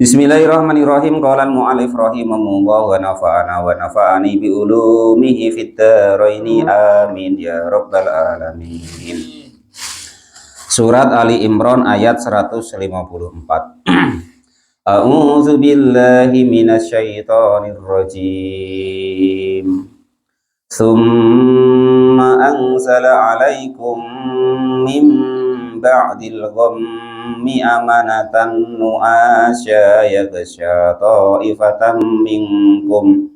Bismillahirrahmanirrahim. Qala al-mu'allif rahimahullah wa nafa'ana wa nafa'ani bi ulumihi fid dharaini amin ya rabbal alamin. Surat Ali Imran ayat 154. A'udzu billahi minasyaitonir rajim. Tsumma anzala 'alaikum min ba'dil ghammi amanatan nu'asya yaghsha ta'ifatan minkum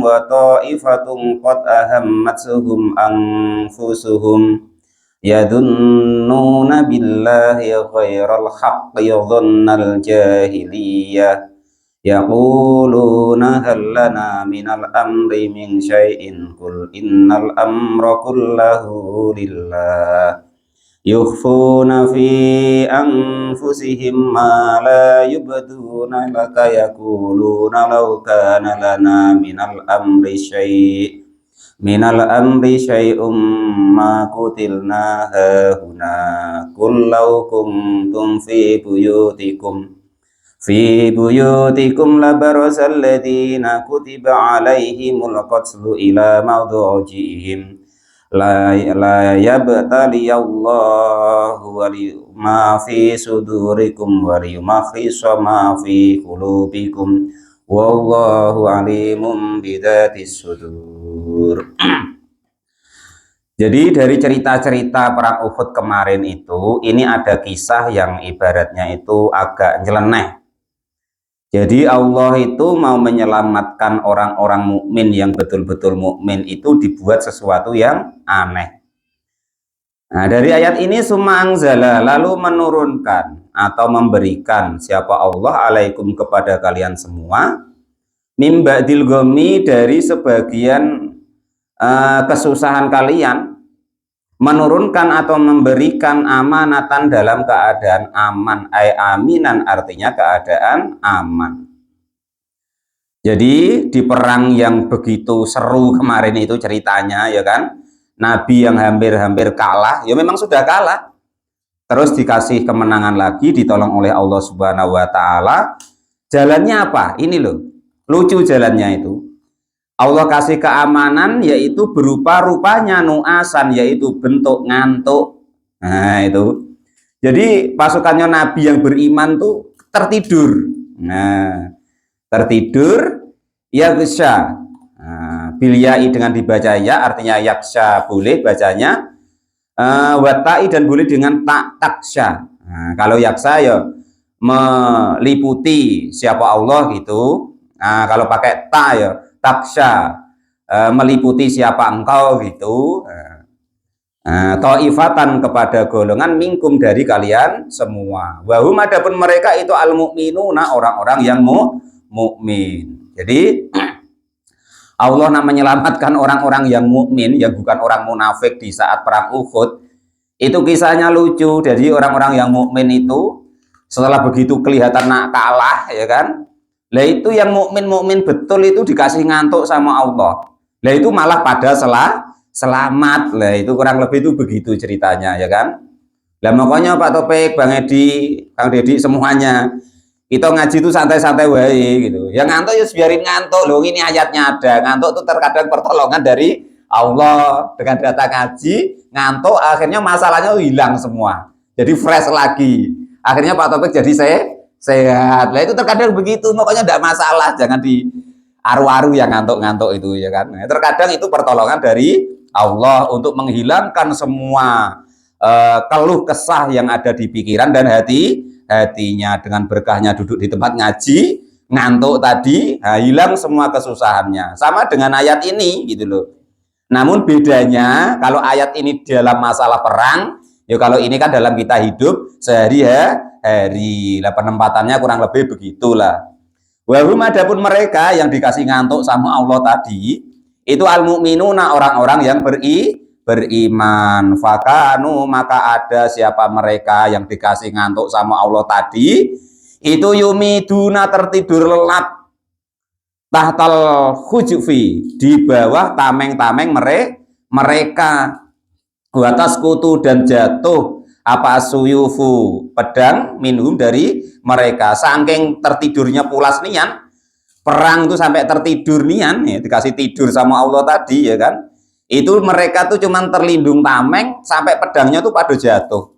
wa ta'ifatun qad ahammatuhum anfusuhum yadunnuna billahi ghairal haqqi dhannal jahiliyah yaquluna hal lana minal amri min syai'in qul innal amra kullahu lillah yukhfuna fi anfusihim ma la yubduna laka yaquluna law kana lana minal amri syai'um ma qutilna hahuna qul law kuntum fi buyutikum labarasal ladzina kutiba alaihimul qatlu ila mawdu'ihim la yabtaliyallahu ma fi sudurikum wa liyumakhisa ma fi qulubikum wallahu alimun bidatis sudur. Jadi dari cerita-cerita perang Uhud kemarin itu, ini ada kisah yang ibaratnya itu agak nyeleneh. Jadi Allah itu mau menyelamatkan orang-orang mukmin yang betul-betul mukmin itu dibuat sesuatu yang aneh. Nah, dari ayat ini summa anzala, lalu menurunkan atau memberikan siapa Allah alaikum kepada kalian semua mim ba'dil ghammi, dari sebagian kesusahan kalian, menurunkan atau memberikan amanatan dalam keadaan aman, aminan artinya keadaan aman. Jadi di perang yang begitu seru kemarin itu ceritanya ya kan, Nabi yang hampir-hampir kalah, ya memang sudah kalah, terus dikasih kemenangan lagi, ditolong oleh Allah Subhanahu wa Ta'ala. Jalannya apa? Ini loh, lucu jalannya itu. Allah kasih keamanan, yaitu berupa rupanya nuasan, yaitu bentuk ngantuk. Nah itu, jadi pasukannya Nabi yang beriman tuh tertidur. Nah, tertidur yaghsha, bilyai dengan dibaca ya, artinya yaghsha boleh bacanya, watai dan boleh dengan taksha. Nah, kalau yaghsha ya meliputi siapa Allah gitu. Nah, kalau pakai ta ya taksha, meliputi siapa engkau gitu. Ta'ifatan kepada golongan minkum dari kalian semua. Wahum adapun mereka itu al mukminuna, orang-orang yang mukmin. Jadi Allah menyelamatkan orang-orang yang mukmin, yang bukan orang munafik di saat perang Uhud. Itu kisahnya lucu. Jadi orang-orang yang mukmin itu setelah begitu kelihatan kalah ya kan, lah itu yang mukmin betul itu dikasih ngantuk sama Allah. Lah itu malah pada selamat. Lah itu kurang lebih itu begitu ceritanya ya kan. Lah makanya Pak Topik, Bang Edi, Kang Dedi semuanya, kita ngaji itu santai-santai wae gitu. Yang ngantuk ya biarin ngantuk. Loh ini ayatnya ada. Ngantuk itu terkadang pertolongan dari Allah. Dengan data ngaji, ngantuk akhirnya masalahnya hilang semua. Jadi fresh lagi. Akhirnya Pak Topik jadi sehat. Lah itu terkadang begitu, makanya tidak masalah, jangan di aru-aru yang ngantuk-ngantuk itu ya kan. Nah, terkadang itu pertolongan dari Allah untuk menghilangkan semua keluh kesah yang ada di pikiran dan hatinya. Dengan berkahnya duduk di tempat ngaji, ngantuk tadi, hilang semua kesusahannya. Sama dengan ayat ini gitu loh. Namun bedanya kalau ayat ini dalam masalah perang, ya kalau ini kan dalam kita hidup sehari-hari. Lah penempatannya kurang lebih begitulah. Wahum adapun mereka yang dikasih ngantuk sama Allah tadi, itu al mukminuna, orang-orang yang beriman. Fakanu, maka ada siapa mereka yang dikasih ngantuk sama Allah tadi, itu yumiduna, tertidur lelap, tahtal hujufi, di bawah tameng-tameng mereka, watas kutu, dan jatuh apa suyufu pedang minhum dari mereka, saking tertidurnya pulas nian perang tuh sampai tertidur nian ya, dikasih tidur sama Allah tadi ya kan, itu mereka tuh cuman terlindung tameng sampai pedangnya tuh pada jatuh.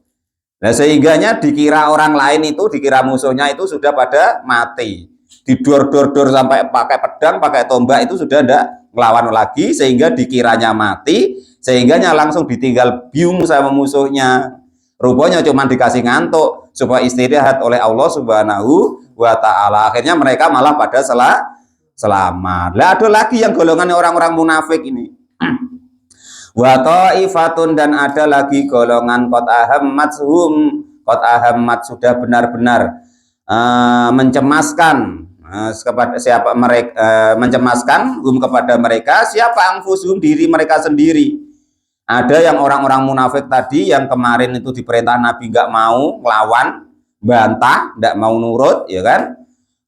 Nah sehingganya dikira orang lain itu, dikira musuhnya itu sudah pada mati, didor-dor-dor sampai pakai pedang pakai tombak itu sudah tidak ngelawan lagi, sehingga dikiranya mati, sehingganya langsung ditinggal biung sama musuhnya. Rupanya cuma dikasih ngantuk supaya istirahat oleh Allah Subhanahu wa ta'ala. Akhirnya mereka malah pada selamat. Lah ada lagi yang golongan orang-orang munafik ini. Wa ta'ifatun, dan ada lagi golongan qad ahammat sudah benar-benar mencemaskan kepada siapa mereka, mencemaskan kepada mereka siapa anfusuhum, diri mereka sendiri. Ada yang orang-orang munafik tadi yang kemarin itu diperintah Nabi nggak mau ngelawan, bantah, nggak mau nurut, ya kan?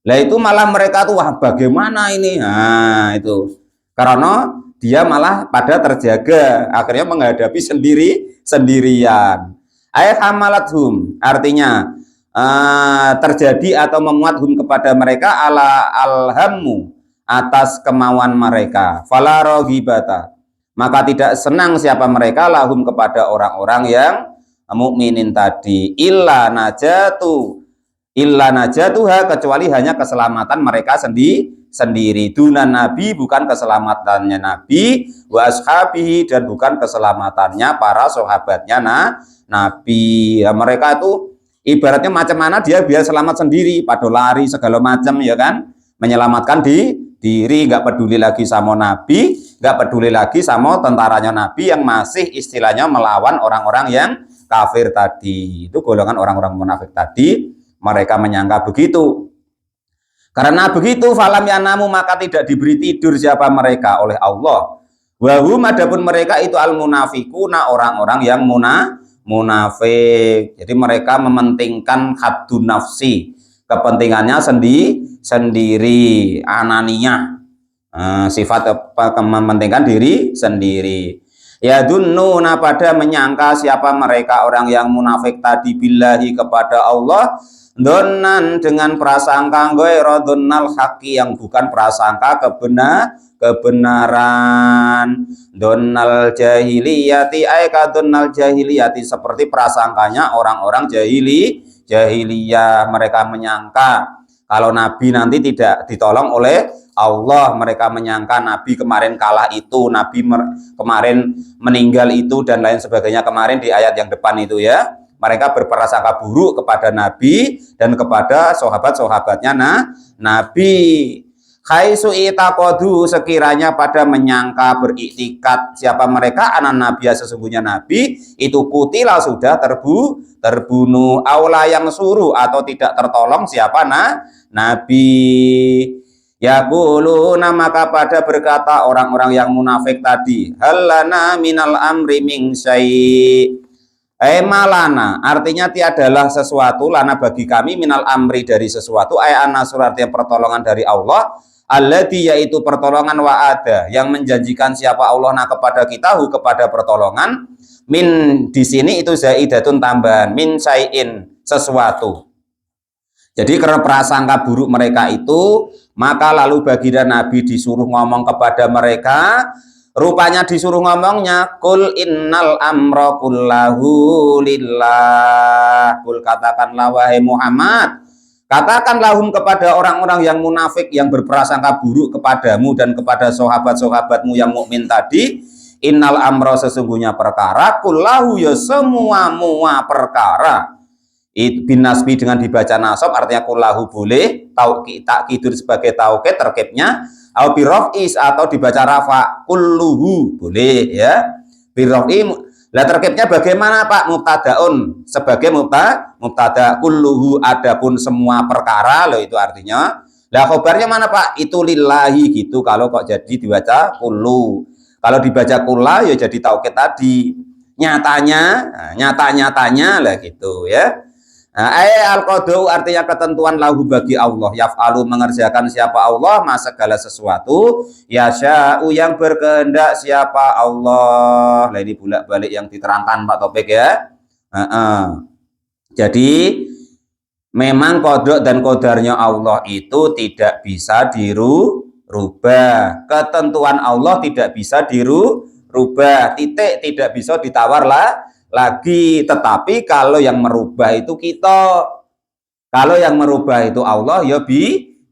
Lah itu malah mereka tuh wah bagaimana ini? Nah itu karena dia malah pada terjaga, akhirnya menghadapi sendirian. Ayat hamalathum artinya terjadi atau memuat hum kepada mereka ala alhammu, atas kemauan mereka. Fala roghibata, maka tidak senang siapa mereka lahum kepada orang-orang yang mukminin tadi, illa najatuha, kecuali hanya keselamatan mereka sendiri. Dunan Nabi, bukan keselamatannya Nabi, wa ashabihi, dan bukan keselamatannya para sahabatnya Nabi. Ya, mereka itu ibaratnya macam mana dia biar selamat sendiri, pada lari segala macam ya kan, menyelamatkan diri, nggak peduli lagi sama Nabi, nggak peduli lagi sama tentaranya Nabi yang masih istilahnya melawan orang-orang yang kafir tadi. Itu golongan orang-orang munafik tadi, mereka menyangka begitu. Karena begitu, falam yanamu, maka tidak diberi tidur siapa mereka oleh Allah. Wahum, adapun mereka itu al munafikuna, orang-orang yang munafik. Jadi mereka mementingkan haddun nafsi, kepentingannya sendiri, ananiyah, sifat mementingkan diri sendiri. Ya dunnuna, pada menyangka siapa mereka orang yang munafik tadi, billahi, kepada Allah, donan, dengan prasangka ghairu dhonnal haqi, yang bukan prasangka kebenaran. Donnal jahiliyati ay kadonnal jahiliyati, seperti prasangkanya orang-orang jahiliyah. Mereka menyangka kalau Nabi nanti tidak ditolong oleh Allah, mereka menyangka Nabi kemarin kalah itu, Nabi kemarin meninggal itu, dan lain sebagainya kemarin di ayat yang depan itu ya. Mereka berprasangka buruk kepada Nabi dan kepada sahabat-sahabatnya Nabi. Khaisu itaqadu, sekiranya pada menyangka, beriktikat siapa mereka, anan nabiya, sesungguhnya Nabi itu kutila, sudah terbunuh, aula yang suruh, atau tidak tertolong siapa Nabi. Yaquluna, maka pada berkata orang-orang yang munafik tadi, halana minal amri min syai', malana, artinya tiadalah sesuatu, lana bagi kami, minal amri, dari sesuatu, an-nasr, artinya pertolongan dari Allah, alladzi, yaitu pertolongan, wa'ada, yang menjanjikan siapa Allah kepada kita, kepada pertolongan, min di sini itu zaidatun, tambahan, min syai'in, sesuatu. Jadi karena prasangka buruk mereka itu, maka lalu baginda Nabi disuruh ngomong kepada mereka. Rupanya disuruh ngomongnya, kul innal amra kullahu lillah. Kul, katakanlah wahai Muhammad, katakanlah kepada orang-orang yang munafik yang berprasangka buruk kepadamu dan kepada sahabat-sahabatmu yang mukmin tadi, innal amra, sesungguhnya perkara, kullahu, ya semua perkara. Bin nasbi, dengan dibaca nasab, artinya kullahu boleh, takidur sebagai taukid, terkibnya au birofis, atau dibaca rafa, kulluhu boleh ya, birofi. Lah terkibnya bagaimana Pak? Mubtadaun, sebagai mubtada, kulluhu, adapun semua perkara, loh itu artinya. Lah khobarnya mana Pak? Itu lillahi gitu, kalau kok jadi dibaca kullu. Kalau dibaca kulla ya jadi taukid tadi. Nyatanya lah gitu ya. Al-qadau, artinya ketentuan, lahu bagi Allah, yaf'alu, mengerjakan siapa Allah, segala sesuatu, yasha'u, yang berkehendak siapa Allah. Nah ini bolak-balik yang diterangkan Pak Topik ya. Jadi memang kodok dan kodarnya Allah itu tidak bisa dirubah. Ketentuan Allah tidak bisa dirubah. Titik tidak bisa ditawar lagi. Tetapi kalau yang merubah itu kita. Kalau yang merubah itu Allah, ya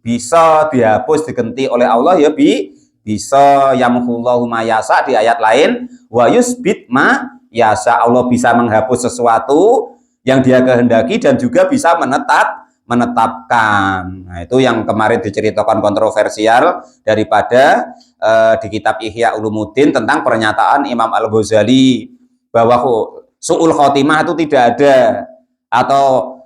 bisa dihapus, diganti oleh Allah, ya bisa. Yamhullahu ma yasa di ayat lain, wa yusbit ma yasa. Allah bisa menghapus sesuatu yang Dia kehendaki dan juga bisa menetapkan. Nah, itu yang kemarin diceritakan kontroversial daripada di kitab Ihya Ulumuddin tentang pernyataan Imam Al-Ghazali bahwa su'ul khotimah itu tidak ada, atau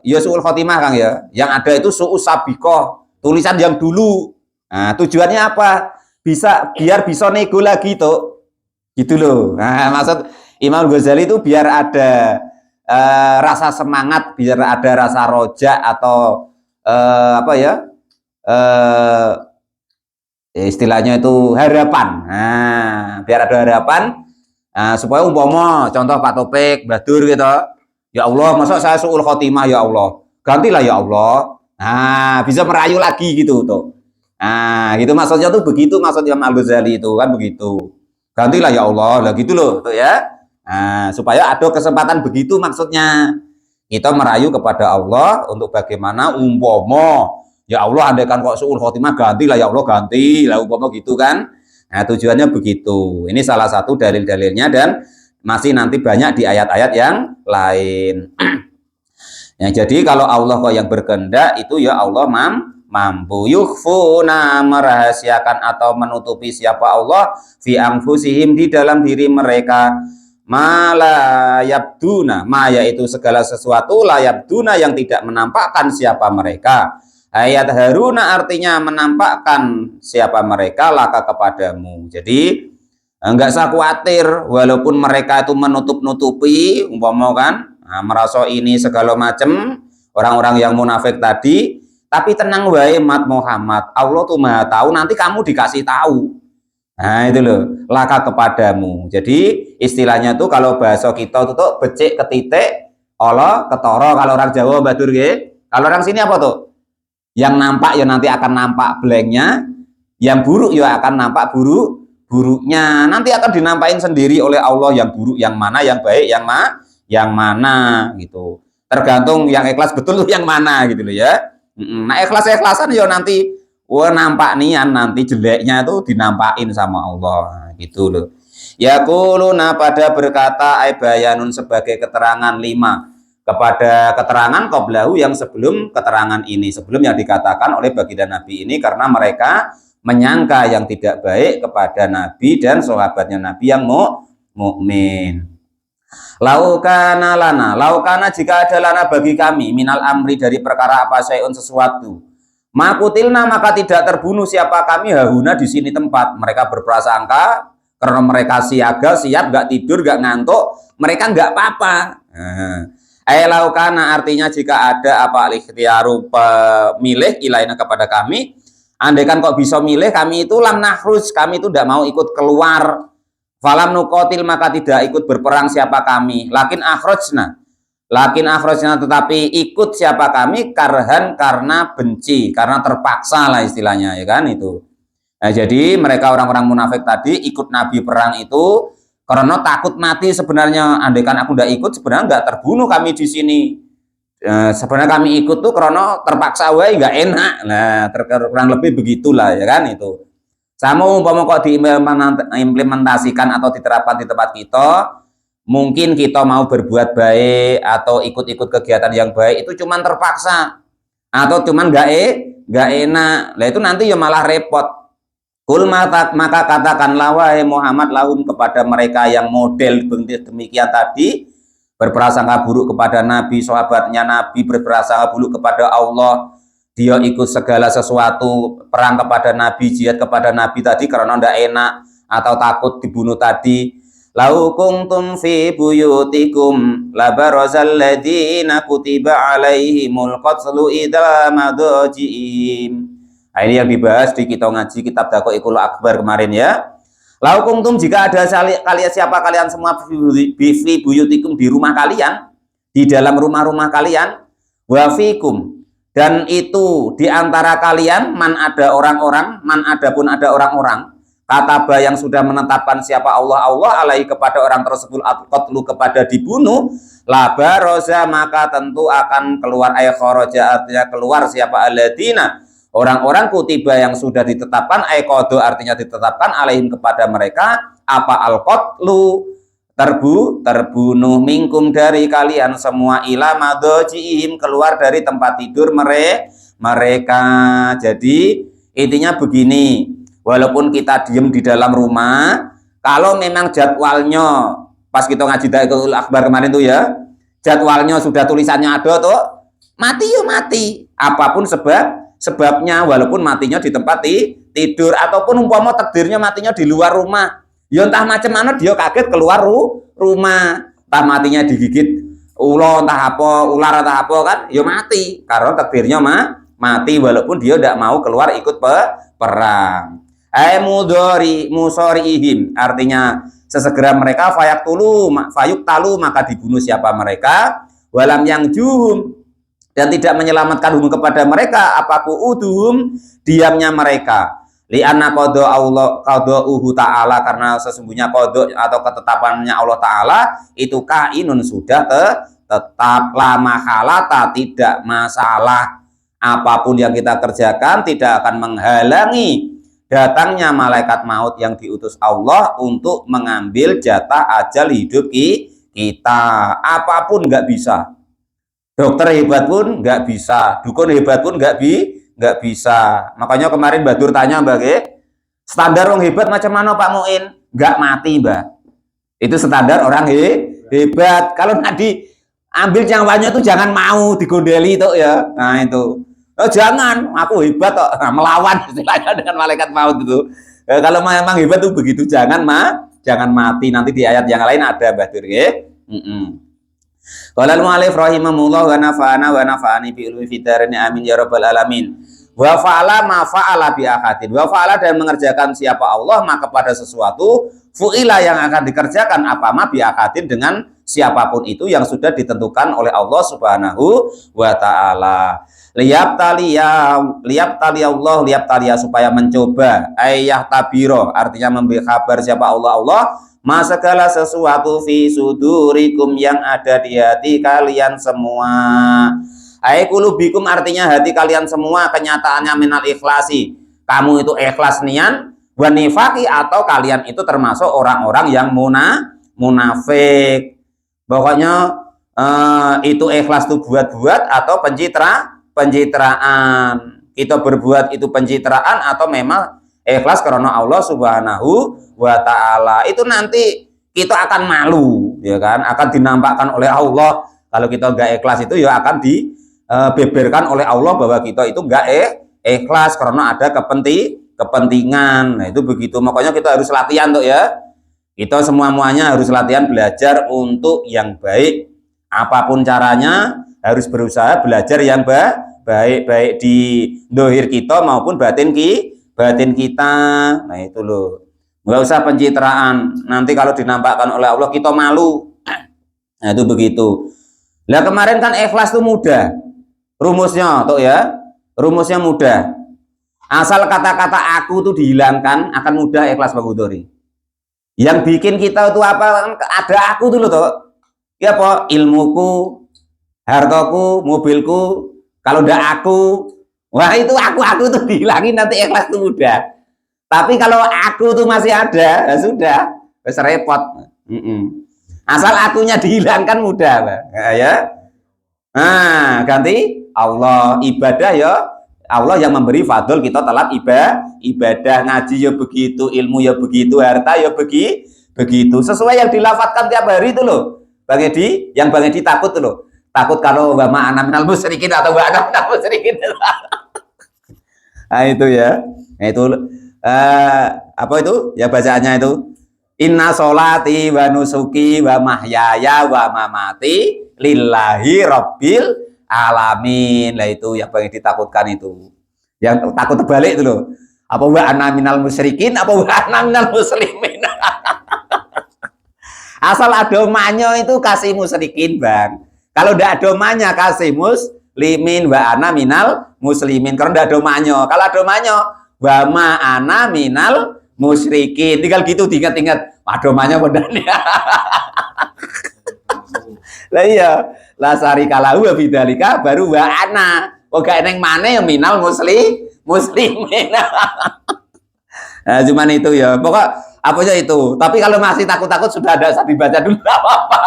ya su'ul khotimah Kang ya, yang ada itu su'us sabiqoh, tulisan yang dulu. Nah, tujuannya apa? Biar bisa nego lagi tuh, gitu loh. Nah, maksud Imam Ghazali itu biar ada rasa semangat, biar ada rasa roja atau istilahnya itu harapan. Nah, biar ada harapan, supaya umpama contoh Pak Topik, Badur gitu, ya Allah, masa saya su'ul khotimah, ya Allah, gantilah ya Allah. Nah, bisa merayu lagi gitu tuh. Nah, gitu maksudnya tuh begitu, maksud Imam Al-Ghazali itu kan begitu. Gantilah ya Allah, lah gitu loh tuh ya. Nah, supaya ada kesempatan begitu maksudnya. Kita merayu kepada Allah untuk bagaimana umpama, ya Allah, andaikan kok su'ul khotimah, gantilah ya Allah, ganti lah umpama gitu kan. Nah, tujuannya begitu. Ini salah satu dalil-dalilnya dan masih nanti banyak di ayat-ayat yang lain. Ya, jadi kalau Allah kok yang berkehendak itu ya Allah mampu. Yukhfuna, merahasiakan atau menutupi siapa Allah, fi anfusihim, di dalam diri mereka, mala yabduna, ma yaitu segala sesuatu, la yabduna yang tidak menampakkan siapa mereka. Ayat haruna artinya menampakkan siapa mereka laka kepadamu. Jadi enggak usah khawatir walaupun mereka itu menutup-nutupi, umpama kan, merasa ini segala macam, orang-orang yang munafik tadi, tapi tenang wae Mat Muhammad, Allah tuh Maha tahu, nanti kamu dikasih tahu. Nah, itu loh, laka kepadamu. Jadi istilahnya tuh kalau bahasa kita tuh becik ketitik, Allah ketoro, kalau orang Jawa Badur ge. Kalau orang sini apa tuh? Yang nampak ya nanti akan nampak blanknya, yang buruk ya akan nampak buruknya. Nanti akan dinampain sendiri oleh Allah yang buruk yang mana, yang baik yang mana gitu. Tergantung yang ikhlas betul tuh yang mana gitu loh ya. Nah, ikhlas-ikhlasan ya nanti nampak nian, nanti jeleknya itu dinampakin sama Allah gitu loh. Yaquluna, pada berkata, bayanun sebagai keterangan 5 kepada keterangan qablahu yang sebelum keterangan ini, sebelum yang dikatakan oleh baginda Nabi ini, karena mereka menyangka yang tidak baik kepada Nabi dan sahabatnya Nabi yang mukmin. Laukana lana, laukana jika ada lana bagi kami, minal amri dari perkara apa, sayun sesuatu, makutilna maka tidak terbunuh siapa kami, hahuna di sini tempat. Mereka berprasangka karena mereka siaga, siap, gak tidur, gak ngantuk, mereka gak apa-apa. Laukana artinya jika ada apa, ikhtiaru pemilih ilaina kepada kami, andaikan kok bisa milih kami itu, lam nahrus, kami itu tidak mau ikut keluar, falam nukotil maka tidak ikut berperang siapa kami, lakin akhrajna tetapi ikut siapa kami, karhan karena benci, karena terpaksa lah istilahnya ya kan itu. Nah, jadi mereka orang-orang munafik tadi ikut Nabi perang itu karena takut mati sebenarnya. Andaikan aku tidak ikut sebenarnya nggak terbunuh kami di sini. Sebenarnya kami ikut tuh karena terpaksa wae, nggak enak. Nah, kurang lebih begitulah ya kan itu. Sama umpama kok diimplementasikan atau diterapkan di tempat kita, mungkin kita mau berbuat baik atau ikut-ikut kegiatan yang baik itu cuman terpaksa atau cuman nggak enak. Nah, itu nanti ya malah repot. Kul maka katakanlah wahai Muhammad lahum kepada mereka yang model demikian tadi, berprasangka buruk kepada Nabi, sahabatnya Nabi berprasangka buruk kepada Allah, dia ikut segala sesuatu, perang kepada Nabi, jihad kepada Nabi tadi karena tidak enak atau takut dibunuh tadi. Lau kuntum fi buyutikum labarazal ladina kutiba alaihimul qatlu idza madajim. Nah, ini yang dibahas di kita ngaji kitab Daqaiqul Akbar kemarin ya. Lau kuntum jika ada kalian siapa kalian semua fi buyutikum di rumah kalian, di dalam rumah-rumah kalian, wa fikum dan itu di antara kalian man ada orang-orang, man ada pun ada orang-orang kataba yang sudah menetapkan siapa Allah alaihi kepada orang tersebut qatlu kepada dibunuh la baroza maka tentu akan keluar ayat kharaja artinya keluar siapa alladzina orang-orang kutiba yang sudah ditetapkan qadu artinya ditetapkan alaihim kepada mereka apa al-qatlu terbunuh minkum dari kalian semua ila madojihim keluar dari tempat tidur mereka. Jadi intinya begini, walaupun kita diem di dalam rumah, kalau memang jadwalnya pas kita ngaji Daiqul Akbar kemarin tuh ya, jadwalnya sudah tulisannya ada tuh, mati yuk mati. Apapun sebabnya, walaupun matinya di tempat tidur ataupun umpama takdirnya matinya di luar rumah. Ya entah macam mana dia kaget keluar rumah, entah matinya digigit ular entah apa kan, ya mati karena takdirnya mati walaupun dia tidak mau keluar ikut perang. Musoriihim artinya sesegera mereka fayuk talu maka dibunuh siapa mereka walam yang juhum dan tidak menyelamatkan hum kepada mereka apa kuudhum diamnya mereka. Lianna qada Allah qadauhu ta'ala karena sesungguhnya qada atau ketetapannya Allah Ta'ala itu kainun sudah tetap lama halata tidak masalah apapun yang kita kerjakan tidak akan menghalangi datangnya malaikat maut yang diutus Allah untuk mengambil jatah ajal hidup kita apapun nggak bisa dokter hebat pun nggak bisa dukun hebat pun nggak bisa. Makanya kemarin Mbak Dur tanya Mbak, standar orang hebat macam mana Pak Muin? Nggak mati Mbak. Itu standar orang hebat. Kalau tadi ambil nyawanya itu jangan mau digondeli itu ya. Nah itu. Oh, jangan, aku hebat kok. Nah, melawan istilahnya dengan malaikat maut itu. Kalau memang hebat tuh begitu, jangan mati. Nanti di ayat yang lain ada Mbak Dur ya. Qala al-mu'allif rahimahullah wa nafa'ani bi ulumi fidarini amin ya rabbal alamin. Wa fa'ala ma fa'ala bi ahadin. Wa fa'ala dan mengerjakan siapa Allah maka pada sesuatu fu'ila yang akan dikerjakan apa ma bi ahadin dengan siapapun itu yang sudah ditentukan oleh Allah Subhanahu wa taala. Liyabtaliya supaya mencoba ayah tabiro artinya memberi kabar siapa Allah segala sesuatu fi sudurikum yang ada di hati kalian semua. Qulubikum artinya hati kalian semua kenyataannya minal ikhlasi. Kamu itu ikhlas nian wa nifaqi atau kalian itu termasuk orang-orang yang munafik. Pokoknya itu ikhlas itu buat-buat atau pencitraan. Kita berbuat itu pencitraan atau memang ikhlas karena Allah Subhanahu wa taala. Itu nanti kita akan malu ya kan, akan dinampakkan oleh Allah. Kalau kita enggak ikhlas itu ya akan dibeberkan oleh Allah bahwa kita itu enggak ikhlas karena ada kepentingan. Nah, itu begitu. Makanya kita harus latihan tuh ya. Kita semuanya harus latihan belajar untuk yang baik. Apapun caranya harus berusaha belajar yang baik di dohir kita maupun batin kita. Nah itu loh, nggak usah pencitraan, nanti kalau dinampakkan oleh Allah kita malu. Nah itu begitu. Nah kemarin kan ikhlas itu mudah rumusnya tuh ya, rumusnya mudah, asal kata-kata aku tuh dihilangkan akan mudah ikhlas Bang Udori. Yang bikin kita itu apa, ada aku dulu tuh ya apa, ilmuku, hartaku, mobilku. Kalau udah aku, wah itu aku tuh dihilangin nanti ikhlas tuh mudah. Tapi kalau aku tuh masih ada, ya sudah, wes repot. Asal akunya dihilangkan mudah, ya. Nah, ganti Allah ibadah ya. Allah yang memberi fadl kita telat ibadah, ngaji ya begitu, ilmu ya begitu, harta ya begitu. Sesuai yang dilafatkan tiap hari itu loh. Bang Edi, yang Bang Edi takut tuh loh. Takut kalau wa ma'ana minal musyrikin atau wa ana minal musyrikin. Nah itu ya. Nah itu apa itu? Ya bacaannya itu inna sholati wa nusuki wa mahyaya wa mamati lillahi rabbil alamin. Lah itu yang paling ditakutkan itu. Yang takut terbalik itu loh. Apa wa ana minal musyrikin apa wa ana minal muslimin. Asal ada manyo itu kasih musyrikin, Bang. Kalau ndak ada manyo kasih muslimin wa ana minal muslimin. Kalau ndak ada manyo, kalau ada manyo wa ma ana minal musyrikin. Tinggal gitu diingat-ingat. Ada manyo bedane. Lah iya, la syarika lahu wa bidzalika baru wa ana. Oh gak eneng maneh yang minal muslimin. Nah, cuman itu ya. Pokok apa aja itu. Tapi kalau masih takut-takut sudah ada saya dibaca dulu apa-apa.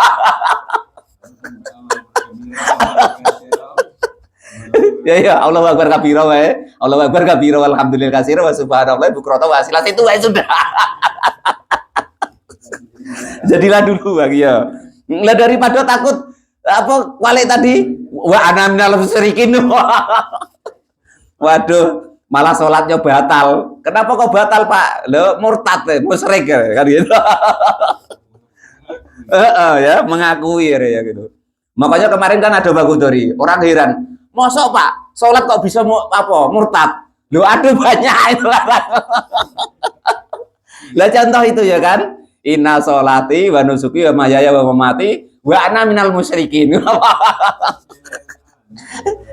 Ya Allah akbar kabira wae. Allah akbar kabira alhamdulillah katsira wa subhanallah bukrata wa asila itu wae sudah. Jadilah dulu Bang ya. Lah daripada takut apa walik tadi wa ana minal musyrikin. Waduh, malah sholatnya batal. Kenapa kok batal, Pak? Lo murtad, musyrik kan gitu. Ya, mengakui ya gitu. Makanya kemarin kan ada Bang Gudori, orang heran. Mosok Pak, sholat kok bisa apa? Murtad. Lo ada banyak itu. Lah contoh itu ya kan? Inna sholati wa nusuki wa mahyaya wa mamati wa ana minal musyrikin.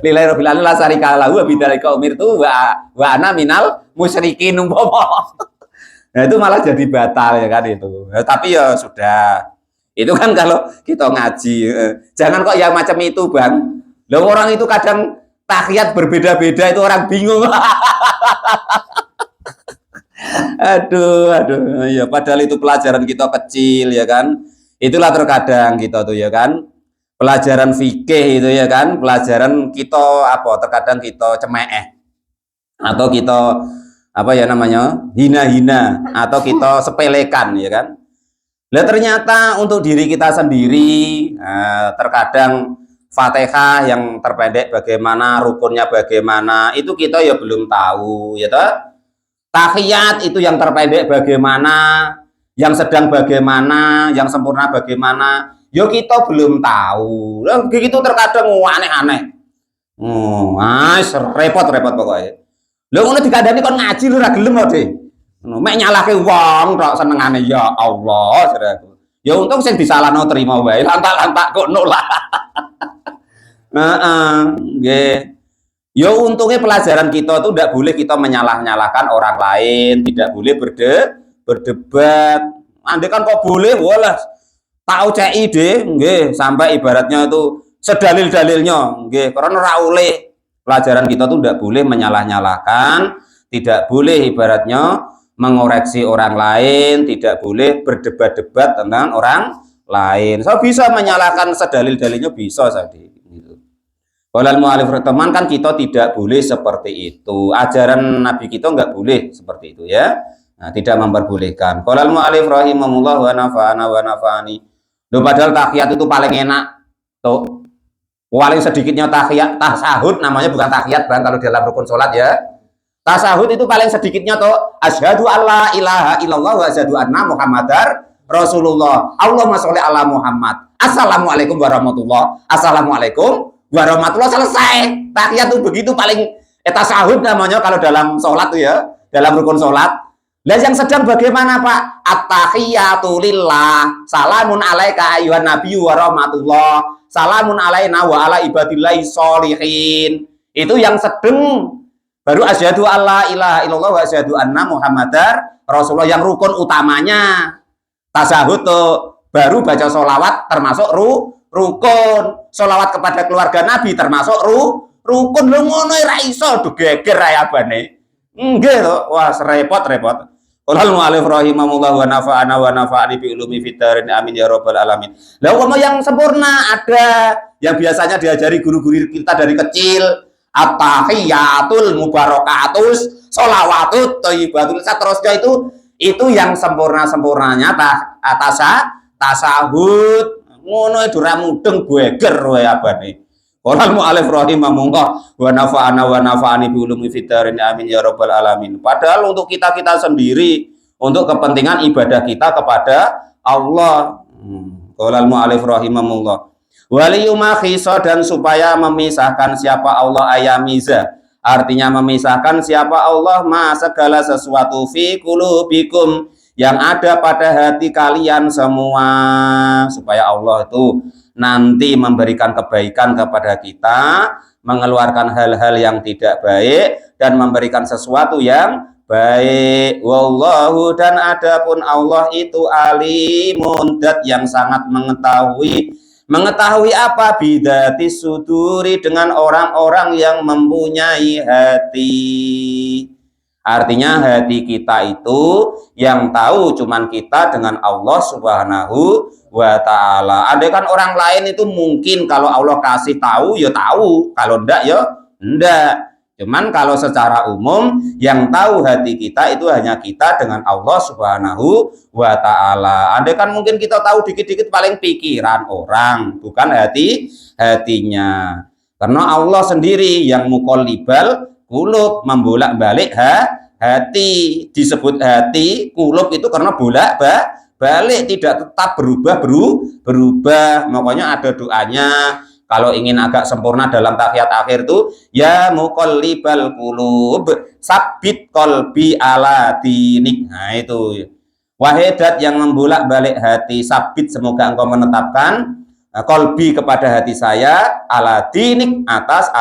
Lillahi rabbil alamin la syarika lahu wa bidzalika umirtu wa ana minal musyrikin umpama. Nah itu malah jadi batal ya kan itu. Nah, tapi ya sudah. Itu kan kalau kita ngaji. Jangan kok yang macam itu, Bang. Loh orang itu kadang tahiyat berbeda-beda itu orang bingung. Aduh, ya padahal itu pelajaran kita kecil ya kan. Itulah terkadang kita tuh ya kan. Pelajaran fikih itu ya kan, pelajaran kita apa terkadang kita cemeeh atau kita apa ya namanya hina-hina atau kita sepelekan ya kan. Lah ternyata untuk diri kita sendiri terkadang Fatihah yang terpendek bagaimana, rukunnya bagaimana itu kita ya belum tahu ya toh. Tahiyat itu yang terpendek bagaimana, yang sedang bagaimana, yang sempurna bagaimana. Yo kita belum tahu. Lah begitu terkadang aneh-aneh. Repot-repot pokoknya. Lho ngono dikandani kon ngaji lu ora gelem kok, Dik. Ngono mek nyalahke wong tok senengane ya Allah, saudaraku. Ya untung sing disalahno terima wae. Lantak-lantak kok nolak. Nggih. Ya untungnya pelajaran kita tuh tidak boleh kita menyalah-nyalahkan orang lain, tidak boleh berdebat. Andai kan kok boleh, walah tahu CI deh, nggih, sampai ibaratnya itu sedalil-dalilnya, nggih, karena ora oleh. Pelajaran kita tuh tidak boleh menyalah-nyalahkan, tidak boleh ibaratnya mengoreksi orang lain, tidak boleh berdebat-debat tentang orang lain. Saya bisa menyalahkan sedalil-dalilnya bisa tadi. Qolal mu'alif teman kan kita tidak boleh seperti itu. Ajaran Nabi kita nggak boleh seperti itu ya. Nah, tidak memperbolehkan. Qolal mu'alif rahimahullah wa nafa'ana wa nafa'ani. Loh, padahal tahiyat itu paling enak. Tuh. Paling sedikitnya tahiyat, tasahud namanya bukan tahiyat Bang kalau dalam rukun salat ya. Tasahud itu paling sedikitnya tuh asyhadu alla ilaha illallah wa asyhadu anna muhammadar rasulullah. Allahumma sholli ala Muhammad. Assalamualaikum warahmatullah. Assalamualaikum warahmatullah, selesai. Tahiyat itu begitu paling tasahud namanya kalau dalam sholat tuh ya, dalam rukun sholat. Lah yang sedang bagaimana Pak? At-tahiyatu lillah, salamun alaika ayyuhan nabiyyu wa rahmatullah, salamun alaina wa ala ibadillahi sholihin. Itu yang sedang. Baru asyhadu alla ilaha illallah wa asyhadu anna muhammadar rasulullah, yang rukun utamanya. Tasahud tuh baru baca sholawat termasuk rukun. Sholawat kepada keluarga Nabi termasuk rukun. Lho ngono ra iso geger rayabane. Nggih to. Wah, repot-repot. Qolal mu'alif rahimahullah wa nafa'ana wa nafa'ani bi ulumi fitarin amin ya rabbal alamin. Lah umpama yang sempurna ada yang biasanya diajari guru-guru kita dari kecil, at-tahiyatul mubarakatus sholawatut thayyibatul, seterusnya itu yang sempurna-sempurnanya tasahud. Ngono ora mudeng geger wae abane. Qolal mu'alif rahimahullah wa nafa'ana wa nafa'ani bi ulumi fitarin amin ya rabbal alamin. Padahal untuk kita-kita sendiri, untuk kepentingan ibadah kita kepada Allah. Qolal mu'alif rahimahullah waliyumakhisa, dan supaya memisahkan siapa Allah ayamiza, artinya memisahkan siapa Allah ma segala sesuatu fi qulubikum yang ada pada hati kalian semua, supaya Allah itu nanti memberikan kebaikan kepada kita, mengeluarkan hal-hal yang tidak baik dan memberikan sesuatu yang baik. Wallahu, dan adapun Allah itu alimun, dat yang sangat mengetahui. Mengetahui apa? Bidati suduri, dengan orang-orang yang mempunyai hati. Artinya hati kita itu yang tahu cuman kita dengan Allah Subhanahu wa ta'ala. Ada kan orang lain itu mungkin kalau Allah kasih tahu ya tahu, kalau enggak ya enggak. Cuman kalau secara umum yang tahu hati kita itu hanya kita dengan Allah Subhanahu wa ta'ala. Ada kan mungkin kita tahu dikit-dikit paling pikiran orang, bukan hatinya. Karena Allah sendiri yang muqallibal qulub, membolak-balik hati. Disebut hati, qulub itu karena bolak-balik, tidak tetap berubah. Makanya ada doanya kalau ingin agak sempurna dalam tahiyat akhir itu, ya muqallibal qulub sabbit qalbi ala dinik. Nah itu, wahidat yang membolak-balik hati, sabit semoga engkau menetapkan qalbi kepada hati saya, ala dinik atas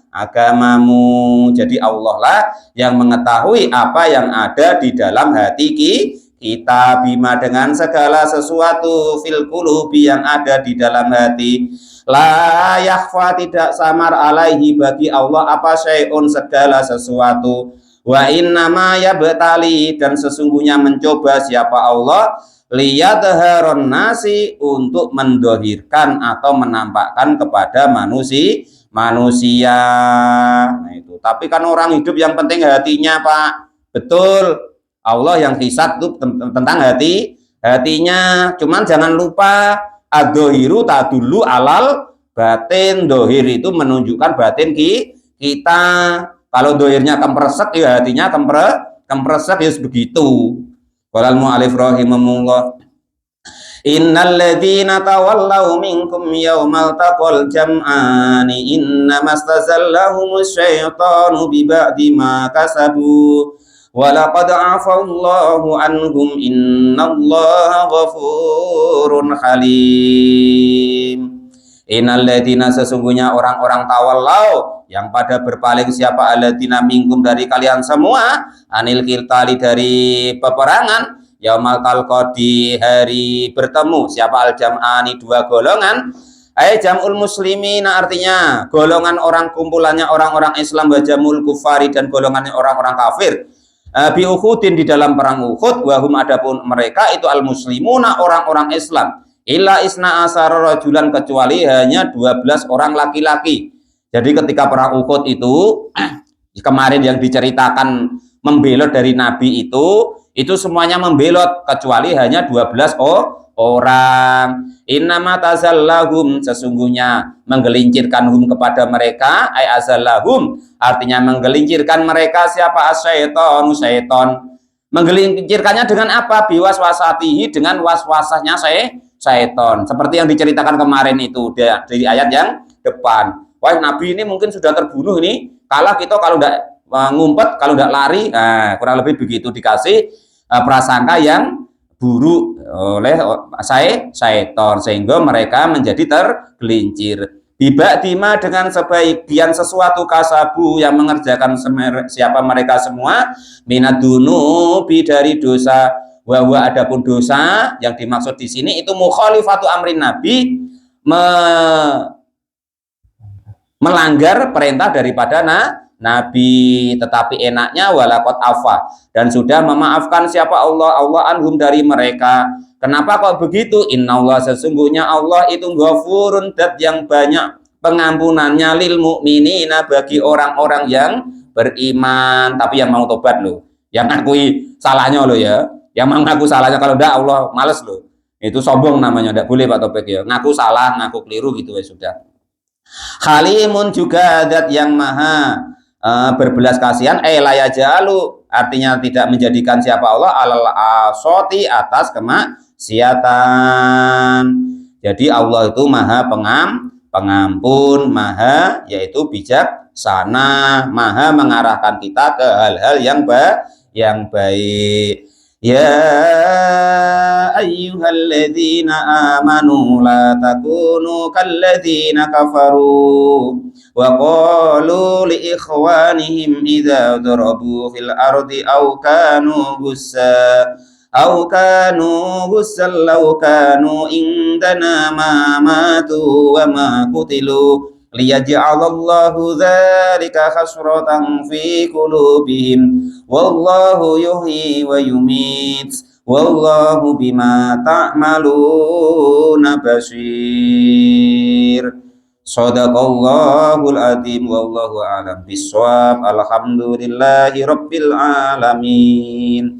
agamamu. Jadi Allah lah yang mengetahui apa yang ada di dalam hati kita, bima dengan segala sesuatu, fil qulubi yang ada di dalam hati. La yakhfa, tidak samar, alaihi bagi Allah apa syai'un, segala sesuatu. Wa innama yabtali, dan sesungguhnya mencoba siapa Allah, liyadharon nasi, untuk mendohirkan atau menampakkan kepada manusia. Nah itu. Tapi kan orang hidup yang penting hatinya, Pak. Betul. Allah yang hisab itu tentang hatinya. Cuman jangan lupa ad-dohiru tadullu alal batin. Dohir itu menunjukkan batin kita. Kalau dohirnya kemperesek ya hatinya kemperesek, ya begitu. Walal mu'alif rahimahullah, innal ladzina tawallaw minkum yaumal taqal jam'ani innamastazallahumuz syaitanu bi ba'di ma kasabu walaqad afallahu anhum innallaha ghafurun halim. Innal ladzina, sesungguhnya orang-orang tawallau yang pada berpaling, siapa alladzina minkum dari kalian semua, anil qitali dari peperangan, yaumal talqa di hari bertemu, siapa al jam'ani dua golongan, jamul muslimin artinya golongan orang, kumpulannya orang-orang Islam, wa jamul kufari dan golongannya orang-orang kafir, bi Uhudin di dalam perang Uhud, wahum adapun mereka itu al muslimuna orang-orang Islam, illa isna asara rajulan kecuali hanya 12 orang laki-laki. Jadi ketika perang Uhud itu kemarin yang diceritakan membelot dari Nabi itu semuanya membelot kecuali hanya 12 orang. Innama tazallahum, sesungguhnya menggelincirkan hum kepada mereka, ay azallahum artinya menggelincirkan mereka siapa, asyaiton, syaiton. Menggelincirkannya dengan apa? Biwaswasatihi, dengan waswasahnya syaiton. Seperti yang diceritakan kemarin itu dari ayat yang depan. Wah, Nabi ini mungkin sudah terbunuh ini, kalah kita kalau tidak ngumpet, kalau tidak lari. Nah, kurang lebih begitu, dikasih prasangka yang buruk oleh syaiton, sehingga mereka menjadi tergelincir. Biba dima, dengan sebagian sesuatu, kasabu yang mengerjakan siapa mereka semua, minadunubi dari dosa. Wa adapun dosa yang dimaksud di sini itu mukhalifatu amrin Nabi, melanggar perintah daripada Nabi. Tetapi enaknya walaqad afa, dan sudah memaafkan siapa Allah anhum dari mereka. Kenapa kok begitu? Innallaha, sesungguhnya Allah itu ghafurun, dat yang banyak pengampunannya, lil mukminina bagi orang-orang yang beriman. Tapi yang mau tobat loh, yang ngakui salahnya loh ya, yang mau ngaku salahnya. Kalau enggak Allah males loh, itu sombong namanya, enggak boleh Pak Topik ya. Ngaku salah, ngaku keliru gitu ya sudah. Halimun, juga zat yang maha berbelas kasihan, layajalu artinya tidak menjadikan siapa Allah alal asoti atas kemaksiatan. Jadi Allah itu maha pengampun, maha yaitu bijaksana, maha mengarahkan kita ke hal-hal yang baik. يا أيها الذين آمنوا لا تكونوا كالذين كفروا وقالوا لإخوانهم إذا ضربوا في الأرض أو كانوا غزا لو كانوا عندنا ما ماتوا وما قتلوا ليجعل الله ذلك حسرة في قلوبهم والله يحيي ويميت والله بما تعملون بصير. Shadaqallahul adzim wallahu a'lam bissawab. Alhamdulillahi rabbil alamin.